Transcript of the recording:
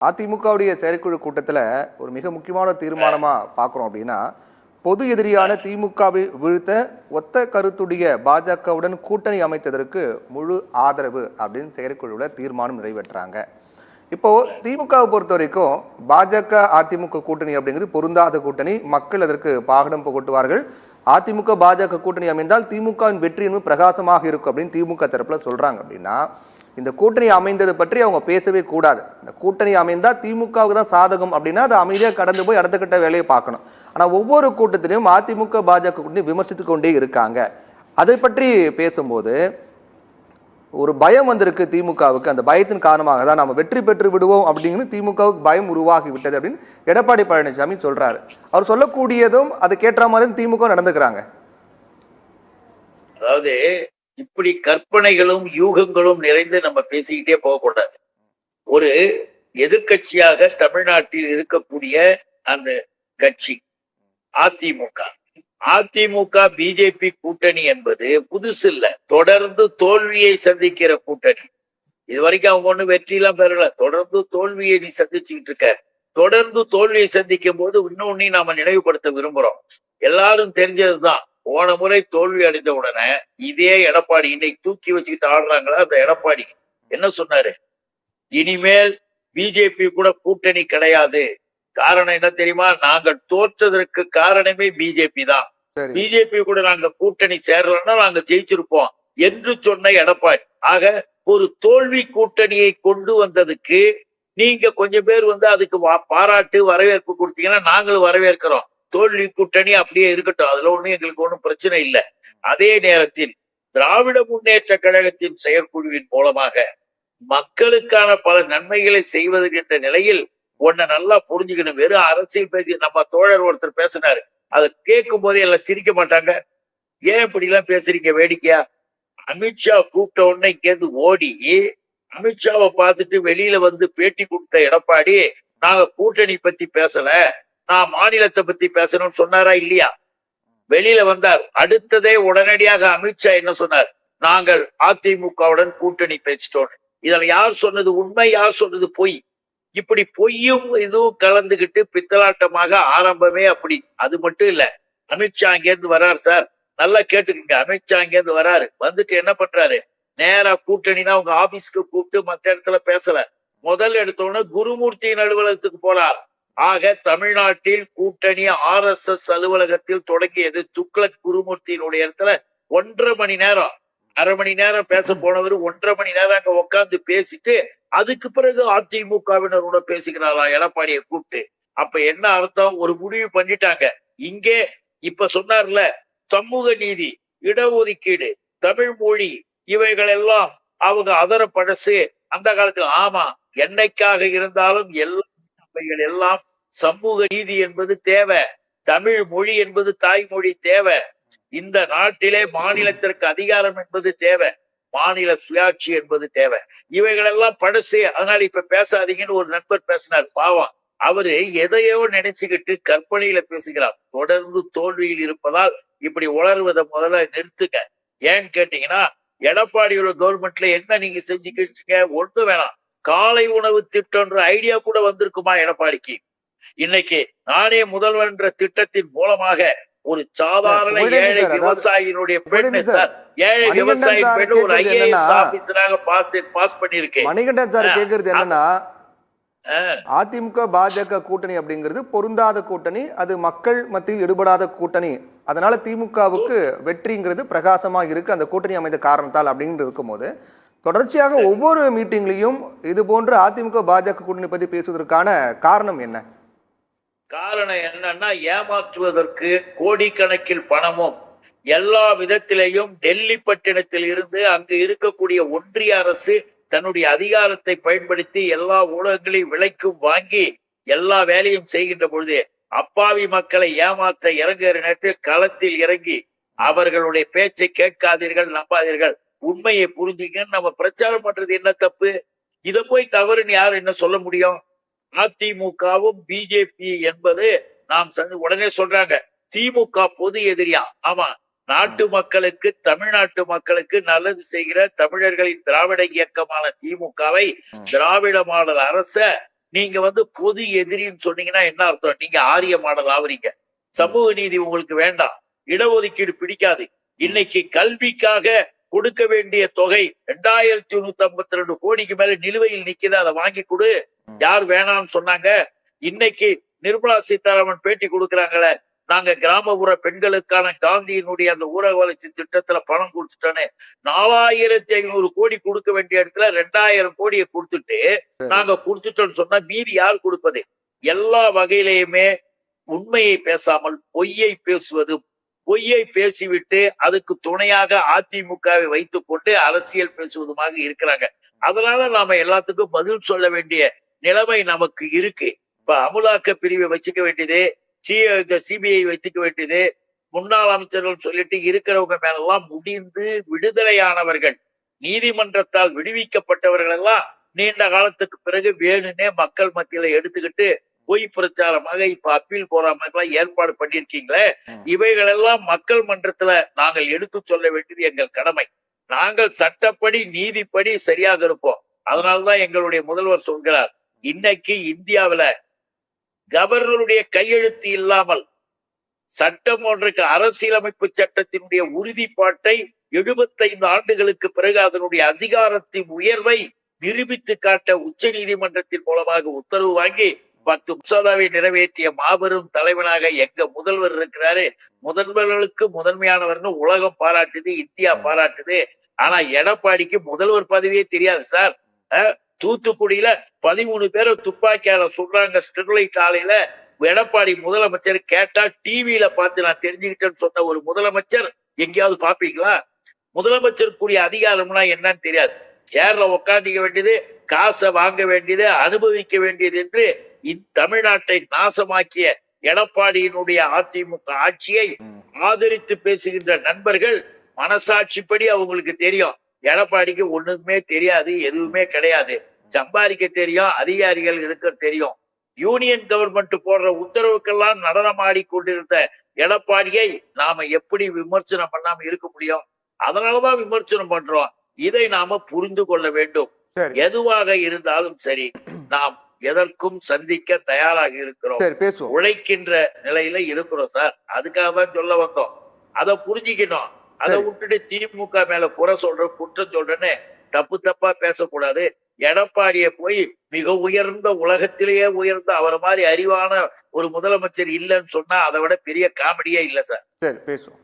அதிமுகவுடைய செயற்குழு கூட்டத்தில் ஒரு மிக முக்கியமான தீர்மானமாக பார்க்குறோம் அப்படின்னா, பொது எதிரியான திமுகவை வீழ்த்த ஒத்த கருத்துடைய பாஜகவுடன் கூட்டணி அமைத்ததற்கு முழு ஆதரவு அப்படின்னு செயற்குழுவில் தீர்மானம் நிறைவேற்றாங்க. இப்போ திமுகவை பொறுத்த வரைக்கும் பாஜக அதிமுக கூட்டணி அப்படிங்கிறது பொருந்தாத கூட்டணி, மக்கள் அதற்கு பாகடம் புகட்டுவார்கள். அதிமுக பாஜக கூட்டணி அமைந்தால் திமுகவின் வெற்றி என்பது பிரகாசமாக இருக்கும் அப்படின்னு திமுக தரப்புல சொல்றாங்க. அப்படின்னா இந்த கூட்டணி அமைந்தது பற்றி அவங்க பேசவே கூடாது. இந்த கூட்டணி அமைந்தா திமுகவுக்கு தான் சாதகம் அப்படின்னா அது அமைதியாக கடந்து போய் அடுத்த கட்ட வேலையை பார்க்கணும். ஆனால் ஒவ்வொரு கூட்டத்திலையும் அதிமுக பாஜக கூட்டணி விமர்சித்து கொண்டே இருக்காங்க. அதை பற்றி பேசும்போது ஒரு பயம் வந்திருக்கு திமுகவுக்கு. அந்த பயத்தின் காரணமாக தான் நம்ம வெற்றி பெற்று விடுவோம் அப்படிங்கிறது திமுகவுக்கு பயம் உருவாகி விட்டது அப்படின்னு எடப்பாடி பழனிசாமி சொல்றாரு. அவர் சொல்லக்கூடியதும் அதுக்கேற்ற மாதிரி திமுக நடந்துக்கிறாங்க. அதாவது இப்படி கற்பனைகளும் யூகங்களும் நிறைந்து நம்ம பேசிக்கிட்டே போகக்கூடாது. ஒரு எதிர்கட்சியாக தமிழ்நாட்டில் இருக்கக்கூடிய அந்த கட்சி அதிமுக, அதிமுக பிஜேபி கூட்டணி என்பது புதுசு இல்ல, தொடர்ந்து தோல்வியை சந்திக்கிற கூட்டணி. இது வரைக்கும் அவங்க ஒண்ணு வெற்றியெல்லாம் பெறல, தொடர்ந்து தோல்வியை நீ சந்திச்சுக்கிட்டு இருக்க. தொடர்ந்து தோல்வியை சந்திக்கும் போது இன்னொன்னையும் நாம நினைவுபடுத்த விரும்புறோம். எல்லாரும் தெரிஞ்சதுதான், போன முறை தோல்வி அடைந்த உடனே இதே எடப்பாடி இன்னைக்கு தூக்கி வச்சுக்கிட்டு ஆடுறாங்களா, அந்த எடப்பாடி என்ன சொன்னாரு? இனிமேல் பிஜேபி கூட கூட்டணி கிடையாது. காரணம் என்ன தெரியுமா? நாங்கள் தோற்றதற்கு காரணமே பிஜேபி தான். பிஜேபி கூட நாங்க கூட்டணி சேர்றோம்னா நாங்க ஜெயிச்சிருப்போம் என்று சொன்ன எடப்பாடி. ஆக ஒரு தோல்வி கூட்டணியை கொண்டு வந்ததுக்கு நீங்க கொஞ்சம் பேர் அதுக்கு பாராட்டு வரவேற்பு கொடுத்தீங்கன்னா நாங்களும் வரவேற்கிறோம். தோல்வி கூட்டணி அப்படியே இருக்கட்டும், அதுல ஒண்ணும் எங்களுக்கு ஒன்றும் பிரச்சனை இல்லை. அதே நேரத்தில் திராவிட முன்னேற்ற கழகத்தின் செயற்குழுவின் மூலமாக மக்களுக்கான பல நன்மைகளை செய்வது என்ற நிலையில் ஒன்ன நல்லா புரிஞ்சுக்கணும். வெறும் அரசியல் பேசி நம்ம தோழர் ஒருத்தர் பேசினாரு, அதை கேட்கும் போதே எல்லாம் சிரிக்க மாட்டாங்க. ஏன் இப்படி எல்லாம் பேசுறீங்க வேடிக்கையா? அமித்ஷா கூப்பிட்ட உடனே இங்கேருந்து ஓடி அமித்ஷாவை பார்த்துட்டு வெளியில பேட்டி கொடுத்த எடப்பாடி, நாங்க கூட்டணி பத்தி பேசல, நான் மாநிலத்தை பத்தி பேசணும்னு சொன்னாரா இல்லையா? வெளியில வந்தார். அடுத்ததே உடனடியாக அமித்ஷா என்ன சொன்னார்? நாங்கள் அதிமுகவுடன் கூட்டணி பேசிட்டோம். இதுல யார் சொன்னது உண்மை, யார் சொன்னது பொய்? இப்படி பொய்யும் இதுவும் கலந்துகிட்டு பித்தலாட்டமாக ஆரம்பமே அப்படி. அது மட்டும் இல்ல, அமித்ஷா அங்கேருந்து வர்றாரு சார், நல்லா கேட்டுக்கங்க. அமித்ஷா அங்கேருந்து வராரு, வந்துட்டு என்ன பண்றாரு? நேரா கூட்டணினா உங்க ஆபீஸ்க்கு கூப்பிட்டு மற்ற இடத்துல பேசல. முதல் எடுத்தோன்னு குருமூர்த்தியின் அலுவலகத்துக்கு போறார். ஆக தமிழ்நாட்டில் கூட்டணி RSS அலுவலகத்தில் தொடங்கியது. துக்ளக் குருமூர்த்தியினுடைய இடத்துல 1.5 மணி நேரம், அரை மணி நேரம் பேச போனவர் 1.5 மணி நேரம் அங்க உட்கார்ந்து பேசிட்டு அதுக்கு பிறகு அதிமுகவினரோட பேசிக்கிறாரா எடப்பாடியை கூப்பிட்டு. அப்ப என்ன அர்த்தம்? ஒரு முடிவு பண்ணிட்டாங்க. இங்கே இப்ப சொன்னார்ல, சமூக நீதி, இடஒதுக்கீடு, தமிழ் மொழி, இவைகள் எல்லாம் அவங்க அதர பழசு. அந்த காலத்துல ஆமா, என்னைக்காக இருந்தாலும் எல்லாம் சமூக நீதி என்பது தேவை, தமிழ் மொழி என்பது தாய்மொழி தேவை, இந்த நாட்டிலே மாநிலத்திற்கு அதிகாரம் என்பது தேவை, மாநில சுயாட்சி என்பது தேவை. இவைகளெல்லாம் பழசு, அதனால இப்ப பேசாதீங்கன்னு ஒரு நண்பர் பேசினார். பாவம், அவரு எதையோ நினைச்சுக்கிட்டு கற்பனையில பேசுகிறார். தொடர்ந்து தோல்வியில் இருப்பதால் இப்படி உளறுவதை முதல்ல நிறுத்துங்க. ஏன்னு கேட்டீங்கன்னா, எடப்பாடியோட கவர்மெண்ட்ல என்ன நீங்க செஞ்சுக்கிட்டீங்க? ஒண்ணு வேணாம். காலை உணவு திட்டம்ன்ற ஐடியா கூட வந்திருக்குமா எடப்பாடிக்கு? இன்னைக்கு நானே முதல்வர் என்ற திட்டத்தின் மூலமாக ஒரு சாதாரண ஏழை விவசாயினுடைய பெண் சார், ஏழை விவசாயி பெண் ஒரு IAS ஆபீசராக பாஸ் பண்ணிருக்கேன். மணிகண்டன் சார் கேக்குறது என்னன்னா, அதிமுக பாஜக கூட்டணி அப்படிங்கிறது பொருந்தாத கூட்டணி, அது மக்கள் மத்தியில் ஈடுபடாத கூட்டணி, அதனால திமுகவுக்கு வெற்றிங்கிறது பிரகாசமா இருக்கு அந்த கூட்டணி அமைந்த காரணத்தால் அப்படின்னு இருக்கும்போது, தொடர்ச்சியாக ஒவ்வொரு மீட்டிங்லையும் இது போன்ற அதிமுக பாஜக கூட்டணி பத்தி பேசுவதற்கான காரணம் என்ன? காரணம் என்னன்னா, ஏமாற்றுவதற்கு கோடிக்கணக்கில் பணமும் எல்லா விதத்திலையும் டெல்லி பட்டினத்தில் இருந்து அங்கு இருக்கக்கூடிய ஒன்றிய அரசு தன்னுடைய அதிகாரத்தை பயன்படுத்தி எல்லா ஊடகங்களையும் விலைக்கும் வாங்கி எல்லா வேலையும் செய்கின்ற பொழுது அப்பாவி மக்களை ஏமாற்ற இறங்குகிற நேரத்தில் களத்தில் இறங்கி அவர்களுடைய பேச்சை கேட்காதீர்கள், நம்பாதீர்கள், உண்மையை புரிஞ்சுங்கன்னு நம்ம பிரச்சாரம் பண்றது என்ன தப்பு? இதை போய் தவறுன்னு யார் என்ன சொல்ல முடியும்? அதிமுகவும் பிஜேபி என்பது நாம் உடனே சொல்றாங்க திமுக பொது எதிரியா. ஆமா, நாட்டு மக்களுக்கு, தமிழ்நாட்டு மக்களுக்கு நல்லது செய்கிற தமிழர்களின் திராவிட இயக்கமான திமுகவை திராவிட மாடல் அரச நீங்க பொது எதிரின்னு சொன்னீங்கன்னா என்ன அர்த்தம்? நீங்க ஆரிய மாடல் ஆவறீங்க. சமூக நீதி உங்களுக்கு வேண்டாம். இடஒதுக்கீடு பிடிக்காது. இன்னைக்கு கல்விக்காக கொடுக்க வேண்டிய தொகை 2152 கோடிக்கு மேல நிலுவையில் நிக்குது. அதை வாங்கி கொடு. யார் வேணாம்னு சொன்னாங்க? இன்னைக்கு நிர்மலா சீதாராமன் பேட்டி கொடுக்குறாங்களே, நாங்க கிராமப்புற பெண்களுக்கான காந்தியினுடைய அந்த ஊரக வளர்ச்சி திட்டத்துல பணம் கொடுத்துட்டோன்னு 4500 கோடி கொடுக்க வேண்டிய இடத்துல 2000 கோடியை கொடுத்துட்டு நாங்க கொடுத்துட்டோம்னு சொன்னா மீதி யார் கொடுப்பது? எல்லா வகையிலையுமே உண்மையை பேசாமல் பொய்யை பேசுவதும், பொய்யை பேசிவிட்டு அதுக்கு துணையாக அதிமுகவை வைத்துக் கொண்டு அரசியல் பேசுவதுமாக இருக்கிறாங்க. அதனால நாம எல்லாத்துக்கும் பதில் சொல்ல வேண்டிய நிலைமை நமக்கு இருக்கு. இப்ப அமலாக்க பிரிவை வச்சுக்க வேண்டியது, சிபிஐ வைத்துக்க வேண்டியது, முன்னாள் அமைச்சர்கள் சொல்லிட்டு இருக்கிறவங்க மேலெல்லாம் முடிந்து விடுதலையானவர்கள், நீதிமன்றத்தால் விடுவிக்கப்பட்டவர்கள் எல்லாம் நீண்ட காலத்துக்கு பிறகு வேணும்னே மக்கள் மத்தியில எடுத்துக்கிட்டு பொய் பிரச்சாரமாக இப்ப அப்பீல் போற மாதிரி ஏற்பாடு பண்ணிருக்கீங்களே, இவைகள் எல்லாம் மக்கள் மன்றத்துல நாங்கள் எடுத்து சொல்ல வேண்டியது எங்கள் கடமை. நாங்கள் சட்டப்படி நீதிப்படி சரியாக இருப்போம். அதனாலதான் எங்களுடைய முதல்வர் சொல்கிறார், இன்னைக்கு இந்தியாவில கவர்னருடைய கையெழுத்து இல்லாமல் சட்டம் ஒன்றுக்கு அரசியலமைப்பு சட்டத்தினுடைய உறுதிப்பாட்டை 75 ஆண்டுகளுக்கு பிறகு அதனுடைய அதிகாரத்தின் உயர்வை நிரூபித்து காட்ட உச்ச நீதிமன்றத்தின் மூலமாக உத்தரவு வாங்கி 10 மசோதாவை நிறைவேற்றிய மாபெரும் தலைவனாக எங்க முதல்வர் இருக்கிறாரு. முதல்வர்களுக்கு முதன்மையானவர்னு உலகம் பாராட்டுது, இந்தியா பாராட்டுது. ஆனா எடப்பாடிக்கு முதல்வர் பதவியே தெரியாது சார். தூத்துக்குடியில 13 பேரை துப்பாக்கியால சொல்றாங்க ஸ்டெர்லைட் ஆலையில. எடப்பாடி முதலமைச்சர் கேட்டா டிவியில பார்த்து நான் தெரிஞ்சுக்கிட்டேன்னு சொன்ன ஒரு முதலமைச்சர் எங்கேயாவது பாப்பீங்களா? முதலமைச்சருக்குரிய அதிகாரம்னா என்னன்னு தெரியாது. சேர்ல உட்காந்துக்க வேண்டியது, காசை வாங்க வேண்டியது, அனுபவிக்க வேண்டியது என்று தமிழ்நாட்டை நாசமாக்கிய எடப்பாடியினுடைய அதிமுக ஆட்சியை ஆதரித்து பேசுகின்ற நண்பர்கள் மனசாட்சிப்படி அவங்களுக்கு தெரியும், எடப்பாடிக்கு ஒண்ணுமே தெரியாது, எதுவுமே கிடையாது. சம்பாதிக்க தெரியும், அதிகாரிகள் இருக்க தெரியும். யூனியன் கவர்மெண்ட் போடுற உத்தரவுக்கெல்லாம் நடனமாடி கொண்டிருந்த எடப்பாடியை நாம எப்படி விமர்சனம் பண்ணாம இருக்க முடியும்? அதனாலதான் விமர்சனம் பண்றோம். இதை நாம புரிந்து கொள்ள வேண்டும். எதுவாக இருந்தாலும் சரி, நாம் எதற்கும் சந்திக்க தயாராக இருக்கிறோம். உழைக்கின்ற நிலையில இருக்கிறோம் சார். அதுக்காக தான் சொல்ல வந்தோம். அதை புரிஞ்சுக்கணும். அதை விட்டுட்டு திமுக மேல குற்றம் சொல்றேன்னு தப்பா பேசக்கூடாது. எடப்பாடியை போய் மிக உயர்ந்த, உலகத்திலேயே உயர்ந்த அவரை மாதிரி அறிவான ஒரு முதலமைச்சர் இல்லைன்னு சொன்னா அதை விட பெரிய காமெடியே இல்லை சார். சரி, பேசுவோம்.